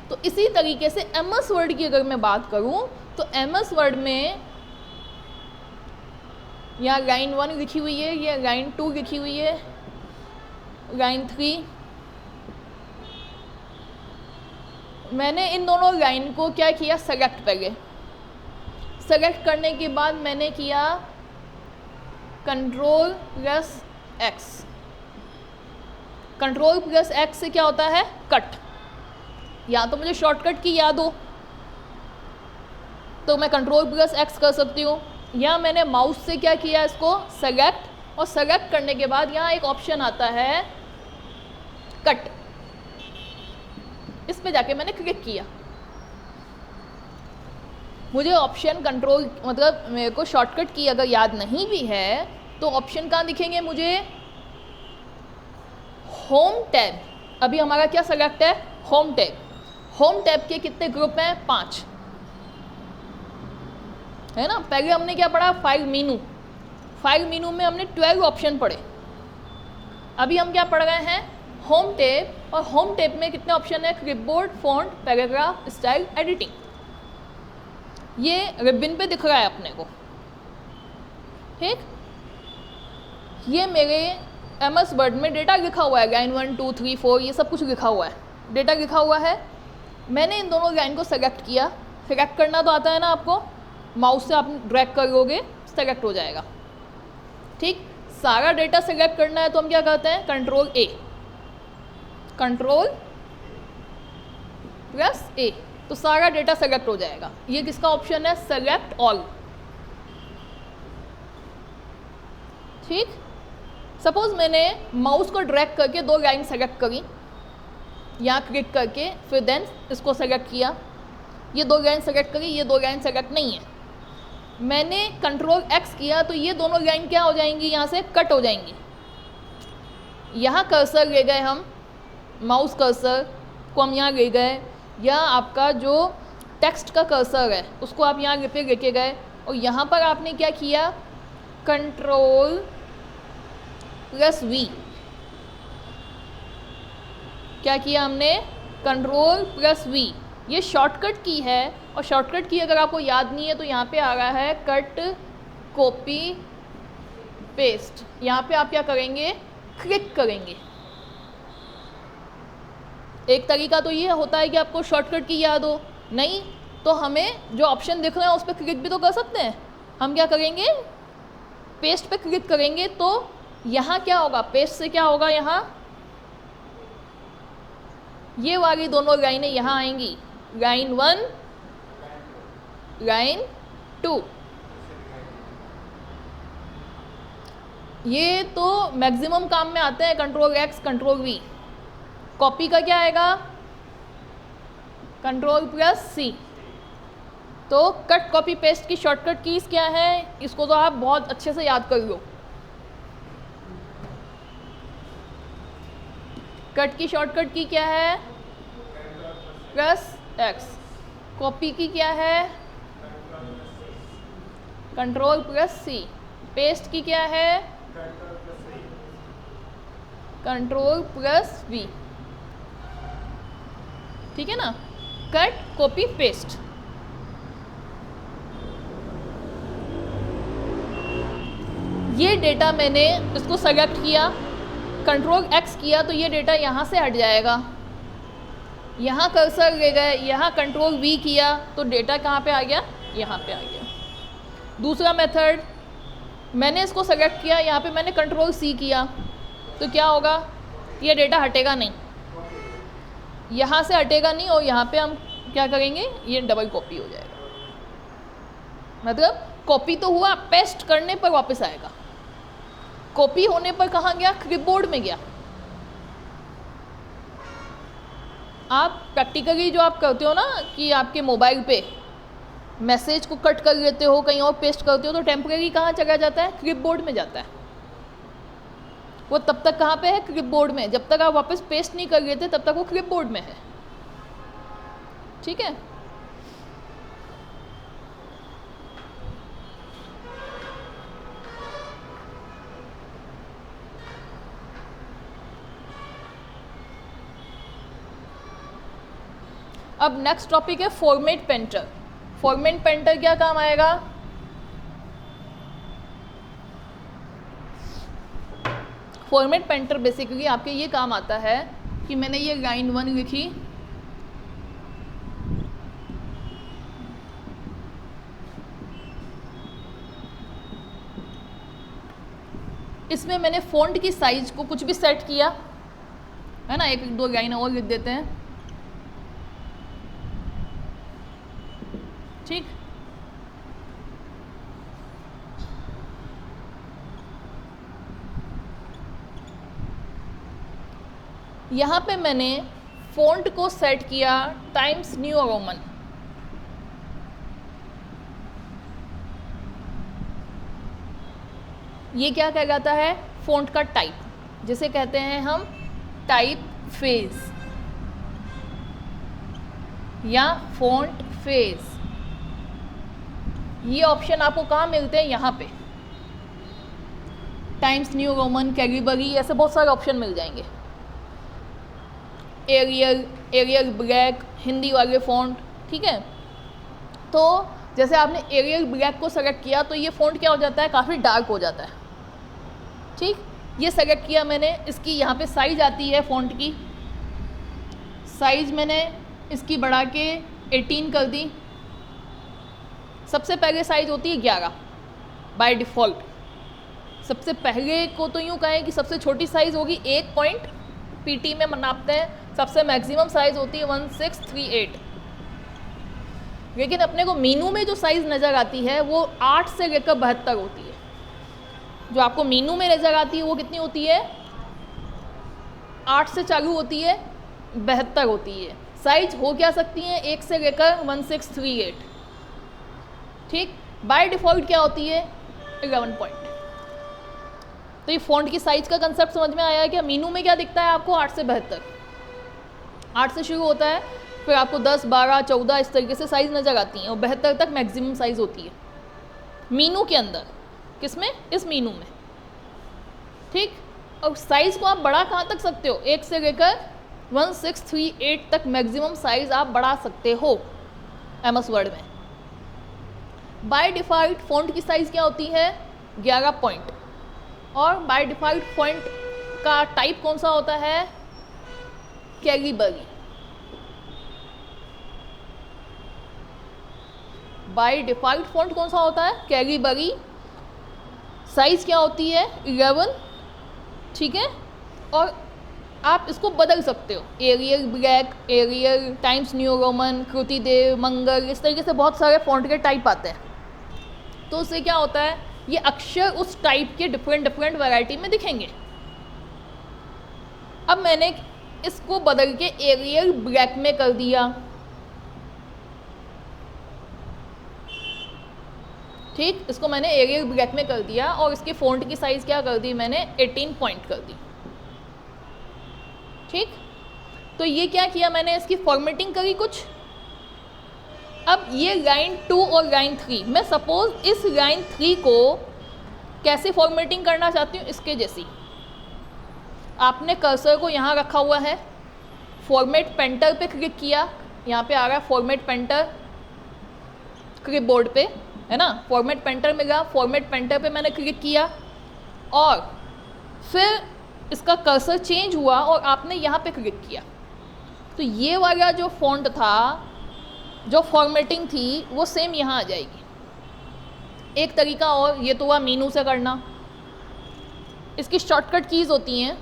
तो इसी तरीके से MS वर्ड की अगर मैं बात करूं तो MS वर्ड में यहाँ लाइन 1 लिखी हुई है, ये लाइन 2 लिखी हुई है, लाइन 3। मैंने इन दोनों लाइन को क्या किया? सेलेक्ट पहले। सेलेक्ट करने के बाद मैंने किया Ctrl+X। Ctrl+X से क्या होता है? कट। या तो मुझे शॉर्टकट की याद हो तो मैं Ctrl+X कर सकती हूँ, या मैंने माउस से क्या किया? इसको सेलेक्ट, और सेलेक्ट करने के बाद यहाँ एक ऑप्शन आता है कट, इस पे जाके मैंने क्लिक किया। मुझे ऑप्शन कंट्रोल, मतलब मेरे को शॉर्टकट की अगर याद नहीं भी है तो ऑप्शन कहाँ दिखेंगे मुझे? Home tab. अभी हमारा क्या सेलेक्ट है? Home tab. होम टैब के कितने ग्रुप हैं? 5, है ना। पहले हमने क्या पढ़ा? फाइल मीनू। फाइल मीनू में हमने 12 ऑप्शन पढ़े। अभी हम क्या पढ़ रहे हैं? Home tab. और होम टैब में कितने ऑप्शन है? Clipboard, font, paragraph, style, editing. ये रिबन पे दिख रहा है अपने को, ठीक। ये मेरे MS वर्ड में डेटा लिखा हुआ है, लाइन 1, 2, 3, 4, ये सब कुछ लिखा हुआ है, डेटा लिखा हुआ है। मैंने इन दोनों लाइन को सेलेक्ट किया। सेलेक्ट करना तो आता है ना आपको, माउस से आप ड्रैग करोगे सेलेक्ट हो जाएगा, ठीक। सारा डेटा सेलेक्ट करना है तो हम क्या करते हैं? Ctrl+A, Ctrl+A, तो सारा डेटा सेलेक्ट हो जाएगा। ये किसका ऑप्शन है? Select all. ठीक, सपोज मैंने माउस को ड्रैग करके 2 लाइन सेलेक्ट करी, यहाँ क्लिक करके फिर देन इसको सेलेक्ट किया, ये 2 लाइन सेलेक्ट करी, ये 2 लाइन सेलेक्ट नहीं है, मैंने कंट्रोल X किया तो ये दोनों लाइन क्या हो जाएंगी, यहाँ से कट हो जाएंगी। यहाँ कर्सर ले गए हम, माउस कर्सर को हम यहाँ ले गए, या आपका जो टेक्स्ट का कर्सर है उसको आप यहाँ पे लेके गए और यहाँ पर आपने क्या किया, Ctrl+V, क्या किया हमने, Ctrl+V, ये शॉर्टकट की है। और शॉर्टकट की अगर आपको याद नहीं है तो यहाँ पे आ रहा है कट कॉपी पेस्ट, यहाँ पे आप क्या करेंगे, क्लिक करेंगे। एक तरीका तो ये होता है कि आपको शॉर्टकट की याद हो, नहीं तो हमें जो ऑप्शन दिख रहा है उस पर क्लिक भी तो कर सकते हैं। हम क्या करेंगे, पेस्ट पे क्लिक करेंगे तो यहाँ क्या होगा, पेस्ट से क्या होगा, यहाँ ये वाली दोनों लाइनें यहाँ आएंगी, लाइन 1 लाइन 2। ये तो मैक्सिमम काम में आते हैं, Ctrl+X Ctrl+V। कॉपी का क्या आएगा, Ctrl+C। तो कट कॉपी पेस्ट की शॉर्टकट कीज क्या है, इसको तो आप बहुत अच्छे से याद कर लो। कट की शॉर्टकट की क्या है, +X। कॉपी की क्या है, Ctrl+C। पेस्ट की क्या है, Ctrl+V। ठीक है ना, कट कॉपी पेस्ट। ये डेटा मैंने इसको सेलेक्ट किया, Ctrl+X किया तो ये डेटा यहाँ से हट जाएगा, यहाँ कर्सर ले गए, यहाँ Ctrl+V किया तो डेटा कहाँ पे आ गया, यहाँ पे आ गया। दूसरा मेथड, मैंने इसको सेलेक्ट किया, यहाँ पे मैंने Ctrl+C किया तो क्या होगा, ये डेटा हटेगा नहीं, यहाँ से हटेगा नहीं और यहाँ पे हम क्या करेंगे, ये डबल कॉपी हो जाएगा। मतलब कॉपी तो हुआ, पेस्ट करने पर वापस आएगा। कॉपी होने पर कहाँ गया, क्लिपबोर्ड में गया। आप प्रैक्टिकली जो आप करते हो ना कि आपके मोबाइल पे मैसेज को कट कर लेते हो, कहीं और पेस्ट करते हो, तो टेम्परेरी कहाँ चला जाता है, क्लिपबोर्ड में जाता है। वो तब तक कहाँ पे है, क्लिपबोर्ड में। जब तक आप वापस पेस्ट नहीं कर लेते तब तक वो क्लिपबोर्ड में है। ठीक है, अब नेक्स्ट टॉपिक है फॉर्मेट पेंटर। फॉर्मेट पेंटर क्या काम आएगा, फॉर्मेट पेंटर बेसिकली आपके ये काम आता है कि मैंने ये लाइन 1 लिखी, इसमें मैंने फ़ॉन्ट की साइज को कुछ भी सेट किया है ना, एक 2 लाइन और लिख देते हैं। ठीक, यहाँ पे मैंने फ़ॉन्ट को सेट किया टाइम्स न्यू रोमन। ये क्या कहलाता है, फ़ॉन्ट का टाइप, जिसे कहते हैं हम टाइप फेज या फ़ॉन्ट फेज। ये ऑप्शन आपको कहाँ मिलते हैं, यहाँ पे टाइम्स न्यू रोमन, कैलिबरी, ऐसे बहुत सारे ऑप्शन मिल जाएंगे। एरियल ब्लैक, हिंदी वाले फ़ॉन्ट। ठीक है, तो जैसे आपने एरियल ब्लैक को सेलेक्ट किया तो ये फ़ॉन्ट क्या हो जाता है, काफ़ी डार्क हो जाता है। ठीक, ये सेलेक्ट किया मैंने, इसकी यहाँ पे साइज़ आती है फ़ॉन्ट की, साइज़ मैंने इसकी बढ़ा के 18 कर दी। सबसे पहले साइज़ होती है 11 बाय डिफ़ॉल्ट। सबसे पहले को तो यूँ कहें कि सबसे छोटी साइज़ होगी 1 पॉइंट पीटी में नापते हैं, सबसे मैक्सिमम साइज़ होती है 1638। लेकिन अपने को मीनू में जो साइज़ नज़र आती है वो 8 से लेकर 72 होती है। जो आपको मीनू में नज़र आती है वो कितनी होती है, 8 से चालू होती है, 72 होती है। साइज हो क्या सकती है, 1 से लेकर 1638। ठीक, बाय डिफ़ॉल्ट क्या होती है, 11 पॉइंट। तो ये फ़ॉन्ट की साइज़ का कंसेप्ट समझ में आया है क्या। मीनू में क्या दिखता है आपको, 8 से 72, 8 से शुरू होता है, फिर आपको 10, 12, 14 इस तरीके से साइज़ नज़र आती हैं और 72 तक मैक्सिमम साइज़ होती है मीनू के अंदर। किसमें, इस मीनू में। ठीक, और साइज़ को आप बढ़ा कहाँ तक सकते हो, 1 से लेकर 1638 तक मैक्सिमम साइज़ आप बढ़ा सकते हो एमएस वर्ड में। बाय डिफ़ॉल्ट फ़ॉन्ट की साइज़ क्या होती है, 11 पॉइंट। और बाय डिफ़ॉल्ट फ़ॉन्ट का टाइप कौन सा होता है, कैलिबरी। बाय डिफ़ॉल्ट फ़ॉन्ट कौन सा होता है, कैलिबरी। साइज़ क्या होती है, 11। ठीक है, और आप इसको बदल सकते हो, Arial Black, Arial, Times New Roman, Krutidev, Mangal, इस तरीके से बहुत सारे फ़ॉन्ट के टाइप आते हैं। तो उससे क्या होता है, ये अक्षर उस टाइप के डिफरेंट वैरायटी में दिखेंगे। अब मैंने इसको बदल के एरियल ब्लैक में कर दिया। ठीक, इसको मैंने एरियल ब्लैक में कर दिया और इसके फ़ॉन्ट की साइज़ क्या कर दी मैंने, 18 पॉइंट कर दी। ठीक, तो ये क्या किया मैंने, इसकी फॉर्मेटिंग करी कुछ। अब ये लाइन 2 और लाइन 3, मैं सपोज इस लाइन 3 को कैसे फॉर्मेटिंग करना चाहती हूँ, इसके जैसी। आपने कर्सर को यहाँ रखा हुआ है, फॉर्मेट पेंटर पे क्लिक किया, यहाँ पे आ रहा है फॉर्मेट पेंटर क्लिपबोर्ड पे, है ना, फॉर्मेट पेंटर मिला, फॉर्मेट पेंटर पे मैंने क्लिक किया और फिर इसका कर्सर चेंज हुआ और आपने यहाँ पे क्लिक किया, तो ये वाला जो फॉन्ट था, जो फॉर्मेटिंग थी, वो सेम यहाँ आ जाएगी। एक तरीका और, ये तो हुआ मीनू से करना। इसकी शॉर्टकट कीज़ होती हैं,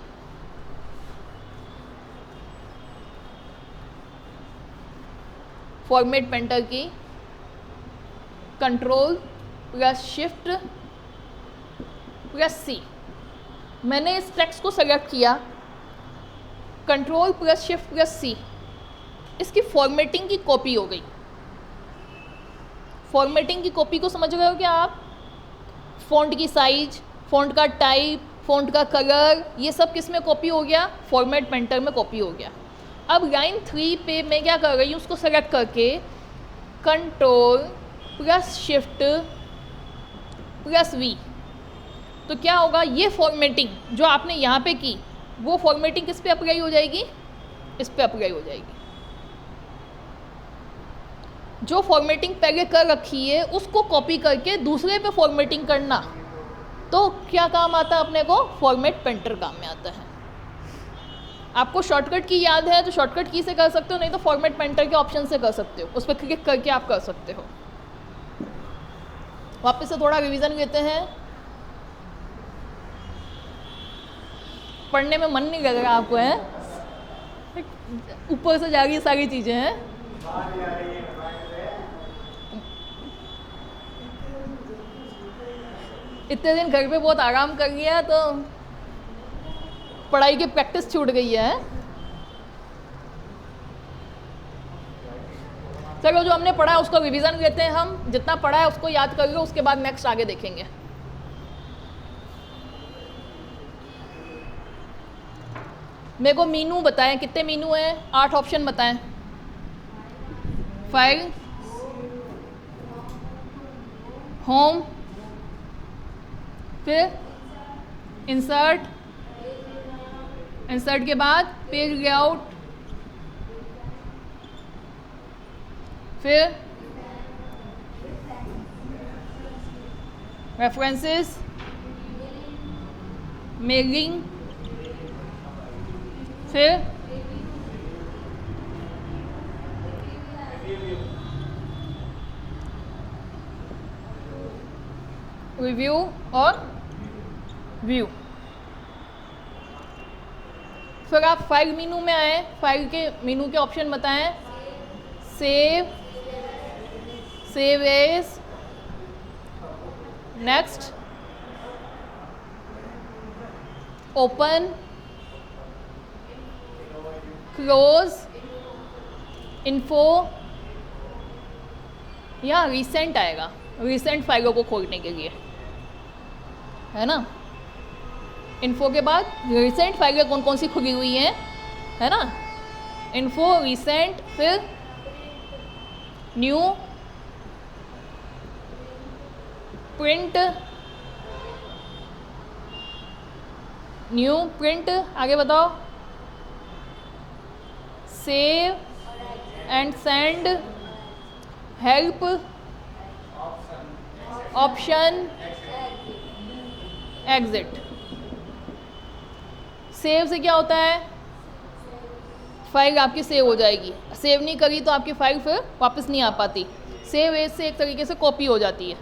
फॉर्मेट पेंटर की कंट्रोल प्लस शिफ्ट प्लस सी। मैंने इस टेक्स्ट को सेलेक्ट किया, कंट्रोल प्लस शिफ्ट प्लस सी, इसकी फॉर्मेटिंग की कॉपी हो गई। फॉर्मेटिंग की कॉपी को समझ रहे हो क्या आप, फ़ॉन्ट की साइज, फ़ॉन्ट का टाइप, फ़ॉन्ट का कलर, ये सब किस में कॉपी हो गया, फॉर्मेट पेंटर में कॉपी हो गया। अब लाइन 3 पे मैं क्या कर रही हूँ, उसको सेलेक्ट करके control plus shift plus V, तो क्या होगा, ये फॉर्मेटिंग जो आपने यहाँ पे की, वो फॉर्मेटिंग किस पे अप्लाई हो जाएगी, इस पे अप्लाई हो जाएगी। जो फॉर्मेटिंग पहले कर रखी है उसको कॉपी करके दूसरे पे फॉर्मेटिंग करना, तो क्या काम आता है अपने को, फॉर्मेट पेंटर काम में आता है। आपको शॉर्टकट की याद है तो शॉर्टकट की से कर सकते हो, नहीं तो फॉर्मेट पेंटर के ऑप्शन से कर सकते हो, उस पर क्लिक करके आप कर सकते हो। वापस से थोड़ा रिवीजन लेते हैं, पढ़ने में मन नहीं लग रहा आपको, है ऊपर से जा रही सारी चीज़ें हैं। इतने दिन घर पे बहुत आराम कर लिया तो पढ़ाई की प्रैक्टिस छूट गई है। चलो जो हमने पढ़ा है उसको रिवीजन लेते हैं हम, जितना पढ़ा है उसको याद कर लो, उसके बाद नेक्स्ट आगे देखेंगे। मेरे को मीनू बताएं, कितने मीनू हैं, 8 ऑप्शन बताएं। फाइल, होम, फिर इंसर्ट, इंसर्ट के बाद पेज लेआउट, फिर रेफरेंसेस, मेलिंग, फिर रिव्यू और व्यू। फिर आप फाइल मीनू में आए, फाइल के मीनू के ऑप्शन बताएं, save, save as, next, open, close, info या रिसेंट आएगा, रिसेंट फाइलों को खोलने के लिए, है ना। इन्फो के बाद रिसेंट फाइलें कौन कौन सी खुली हुई हैं, है ना। इन्फो, रिसेंट, फिर न्यू, प्रिंट, न्यू, प्रिंट, आगे बताओ, save and send, help, option, exit. Save से क्या होता है, फाइल आपकी सेव हो जाएगी, सेव नहीं करी तो आपकी फाइल फिर वापस नहीं आ पाती। सेव एज से एक तरीके से कॉपी हो जाती है,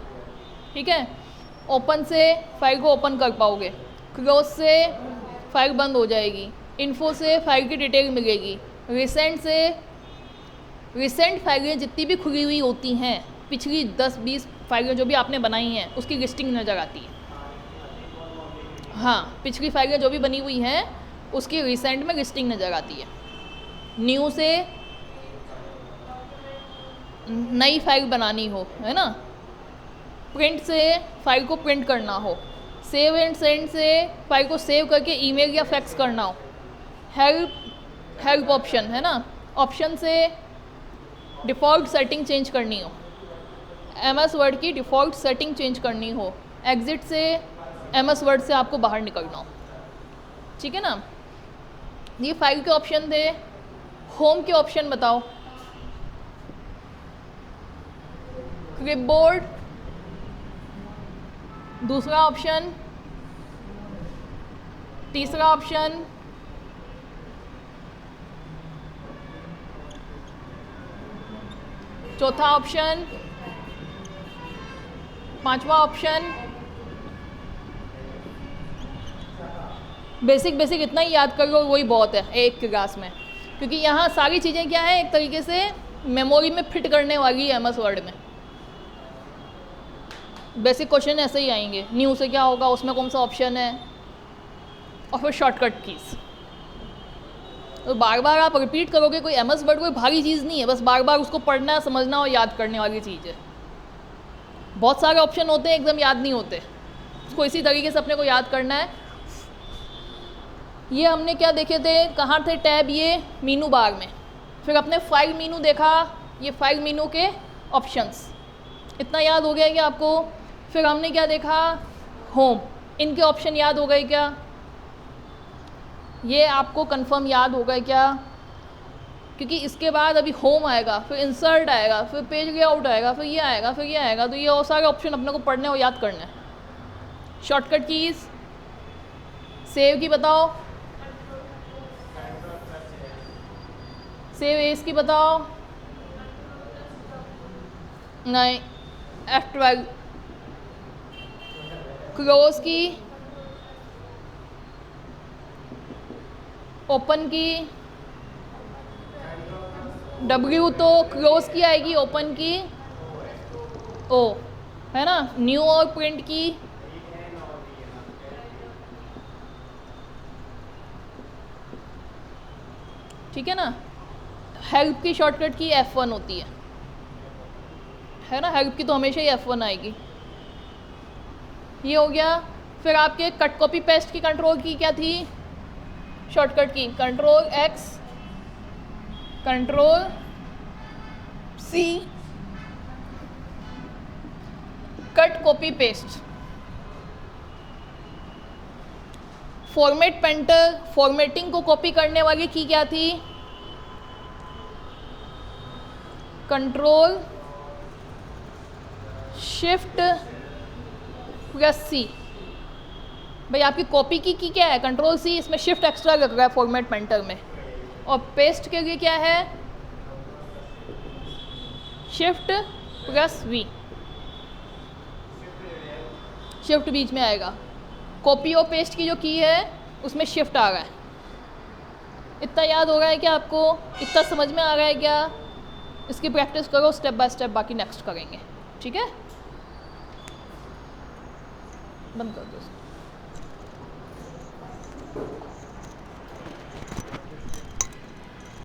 ठीक है। ओपन से फाइल को ओपन कर पाओगे, क्लोज से फाइल बंद हो जाएगी, इन्फो से फाइल की डिटेल मिलेगी, रिसेंट से रिसेंट फाइलें जितनी भी खुली हुई होती हैं, पिछली 10-20 फाइलें जो भी आपने बनाई हैं उसकी लिस्टिंग नज़र आती है। हाँ, पिछली फाइलें जो भी बनी हुई हैं उसकी रिसेंट में लिस्टिंग नज़र आती है। न्यू से नई फाइल बनानी हो, है ना। प्रिंट से फाइल को प्रिंट करना हो, सेव एंड सेंड से फाइल को सेव करके ईमेल या फैक्स करना हो, हेल्प ऑप्शन, है ना। ऑप्शन से डिफ़ॉल्ट सेटिंग चेंज करनी हो, MS वर्ड की डिफ़ॉल्ट सेटिंग चेंज करनी हो, एग्जिट से MS वर्ड से आपको बाहर निकलना हो, ठीक है ना। ये फाइल के ऑप्शन थे। होम के ऑप्शन बताओ, क्लिपबोर्ड दूसरा ऑप्शन, तीसरा ऑप्शन चौथा ऑप्शन, पांचवा ऑप्शन। बेसिक इतना ही याद कर लो, वही बहुत है एक क्लास में, क्योंकि यहाँ सारी चीज़ें क्या है एक तरीके से मेमोरी में फिट करने वाली है MS वर्ड में। बेसिक क्वेश्चन ऐसे ही आएंगे, न्यू से क्या होगा, उसमें कौन सा ऑप्शन है, और फिर शॉर्टकट कीज़। तो बार बार आप रिपीट करोगे, कोई MS वर्ड कोई भारी चीज़ नहीं है, बस बार बार उसको पढ़ना, समझना और याद करने वाली चीज़ है। बहुत सारे ऑप्शन होते हैं, एकदम याद नहीं होते, उसको इसी तरीके से अपने को याद करना है। ये हमने क्या देखे थे, कहाँ थे टैब, ये मीनू बार में। फिर अपने फाइल मीनू देखा, ये फाइल मीनू के ऑप्शंस, इतना याद हो गया क्या आपको। फिर हमने क्या देखा, होम, इनके ऑप्शन याद हो गए क्या, ये आपको कंफर्म याद हो गए क्या, क्योंकि इसके बाद अभी होम आएगा, फिर इंसर्ट आएगा, फिर पेज लेआउट आएगा, फिर ये आएगा, फिर ये आएगा, तो ये और सारे ऑप्शन अपने को पढ़ने और याद करने हैं। शॉर्टकट कीज़, सेव की बताओ, सेव एज की बताओ, नहीं, F12। क्लोज की, ओपन की, W तो क्लोज की आएगी, ओपन की O, है ना। न्यू और प्रिंट की, ठीक है ना। हेल्प की शॉर्टकट की F1 होती है ना। हेल्प की तो हमेशा ही F1 आएगी। ये हो गया। फिर आपके कट कॉपी पेस्ट की कंट्रोल की क्या थी शॉर्टकट की, control X, control C, cut copy paste. Format painter, formatting को कॉपी करने वाली की क्या थी, कंट्रोल शिफ्ट प्लस C। भाई आपकी कॉपी की क्या है, कंट्रोल C, इसमें शिफ्ट एक्स्ट्रा लग रहा है फॉर्मेट पेंटर में। और पेस्ट के लिए क्या है, शिफ्ट प्लस V, शिफ्ट बीच में आएगा। कॉपी और पेस्ट की जो की है उसमें शिफ्ट आ रहा है। इतना याद हो रहा है क्या आपको, इतना समझ में आ रहा है क्या। इसकी प्रैक्टिस करो स्टेप बाय स्टेप, बाकी नेक्स्ट करेंगे, ठीक है। बंद कर दो।